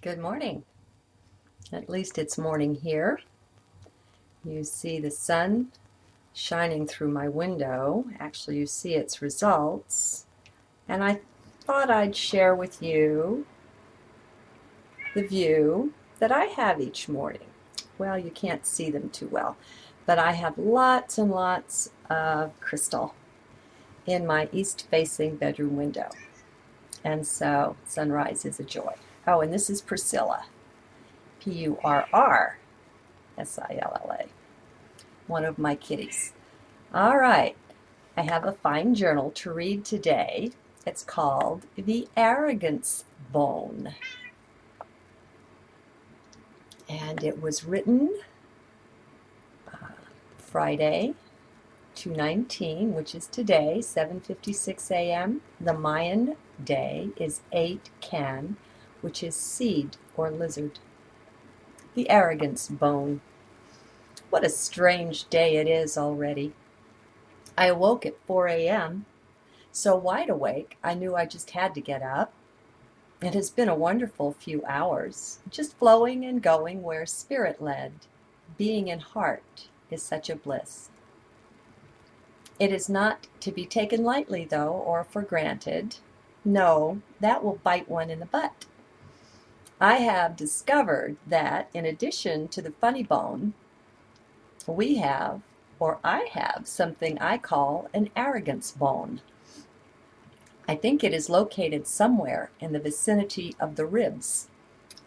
Good morning. At least it's morning here. You see the sun shining through my window. Actually, you see its results. And I thought I'd share with you the view that I have each morning. Well, you can't see them too well, but I have lots and lots of crystal in my east-facing bedroom window. And so sunrise is a joy. Oh, and this is Priscilla, Purrilla, one of my kitties. All right, I have a fine journal to read today. It's called The Arrogance Bone. And it was written Friday, 2/19, which is today, 7:56 a.m. The Mayan day is 8 Can, which is seed or lizard. The Arrogance Bone. What a strange day it is already. I awoke at 4 a.m., so wide awake I knew I just had to get up. It has been a wonderful few hours, just flowing and going where spirit led. Being in heart is such a bliss. It is not to be taken lightly, though, or for granted. No, that will bite one in the butt. I have discovered that in addition to the funny bone, I have something I call an arrogance bone. I think it is located somewhere in the vicinity of the ribs,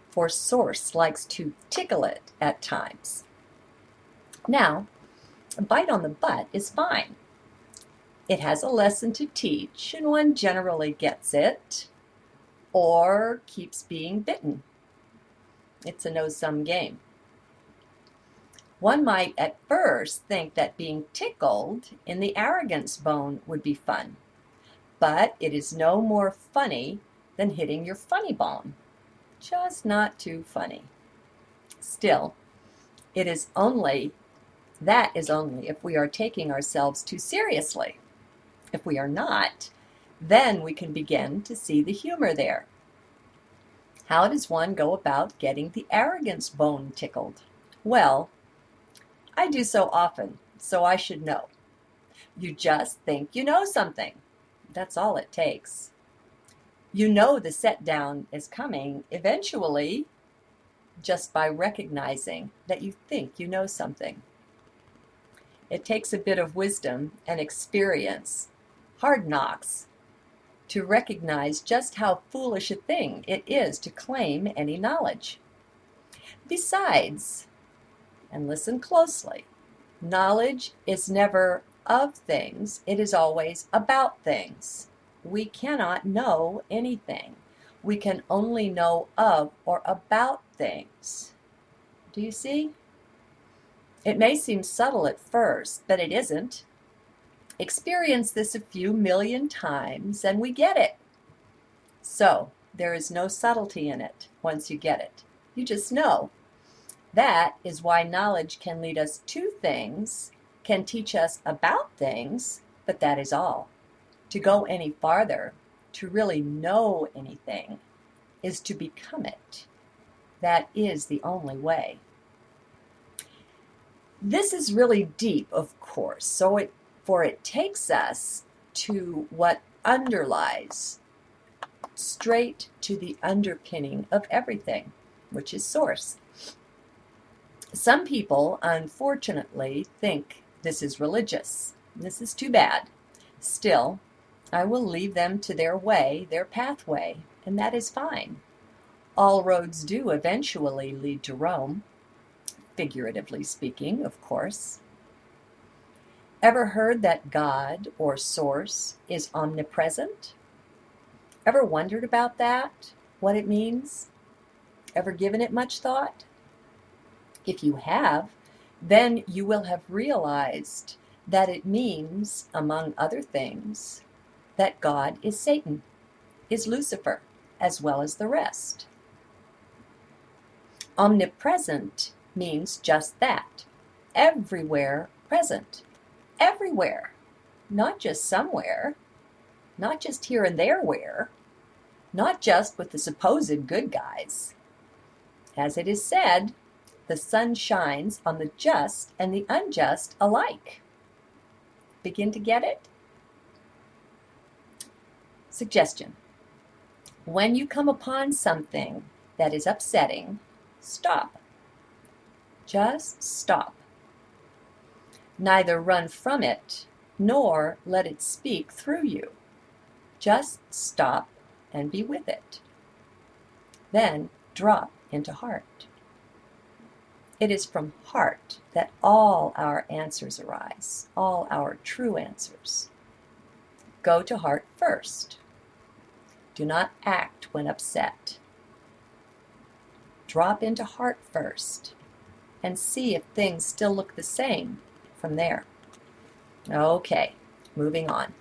for Source likes to tickle it at times. Now, a bite on the butt is fine. It has a lesson to teach, and one generally gets it, or keeps being bitten. It's a no-sum game. One might at first think that being tickled in the arrogance bone would be fun, but it is no more funny than hitting your funny bone. Just not too funny. Still, that is only if we are taking ourselves too seriously. If we are not, then we can begin to see the humor there. How does one go about getting the arrogance bone tickled? Well, I do so often, so I should know. You just think you know something. That's all it takes. You know the set down is coming eventually just by recognizing that you think you know something. It takes a bit of wisdom and experience, hard knocks, to recognize just how foolish a thing it is to claim any knowledge. Besides, and listen closely, knowledge is never of things, it is always about things. We cannot know anything. We can only know of or about things. Do you see? It may seem subtle at first, but it isn't. Experience this a few million times and we get it. So, there is no subtlety in it once you get it. You just know. That is why knowledge can lead us to things, can teach us about things, but that is all. To go any farther, to really know anything, is to become it. That is the only way. This is really deep, of course, for it takes us to what underlies, straight to the underpinning of everything, which is Source. Some people, unfortunately, think this is religious. This is too bad. Still, I will leave them to their way, their pathway, and that is fine. All roads do eventually lead to Rome, figuratively speaking, of course. Ever heard that God or Source is omnipresent? Ever wondered about that? What it means? Ever given it much thought? If you have, then you will have realized that it means, among other things, that God is Satan, is Lucifer, as well as the rest. Omnipresent means just that, everywhere present, everywhere, not just somewhere, not just here and there where, not just with the supposed good guys, As it is said, the sun shines on the just and the unjust alike. Begin to get it? Suggestion. When you come upon something that is upsetting, stop. Just stop. Neither run from it, nor let it speak through you. Just stop and be with it. Then drop into heart. It is from heart that all our answers arise, all our true answers. Go to heart first. Do not act when upset. Drop into heart first and see if things still look the same from there. Okay, moving on.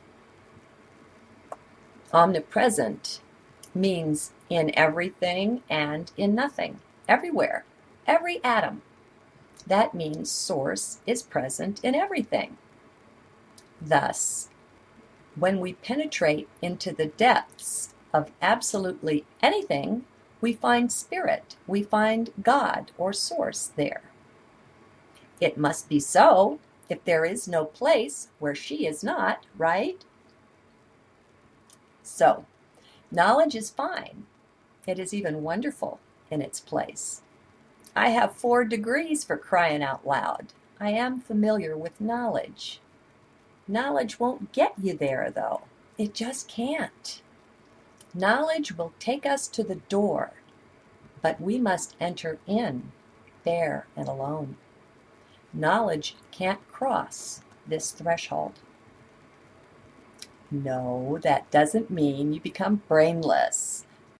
Omnipresent means in everything and in nothing, everywhere, every atom. That means Source is present in everything. Thus, when we penetrate into the depths of absolutely anything, we find Spirit, we find God or Source there. It must be so if there is no place where she is not, right? So, knowledge is fine. It is even wonderful in its place. I have 4 degrees for crying out loud. I am familiar with knowledge. Knowledge won't get you there, though. It just can't. Knowledge will take us to the door, but we must enter in, bare and alone. Knowledge can't cross this threshold. No, that doesn't mean you become brainless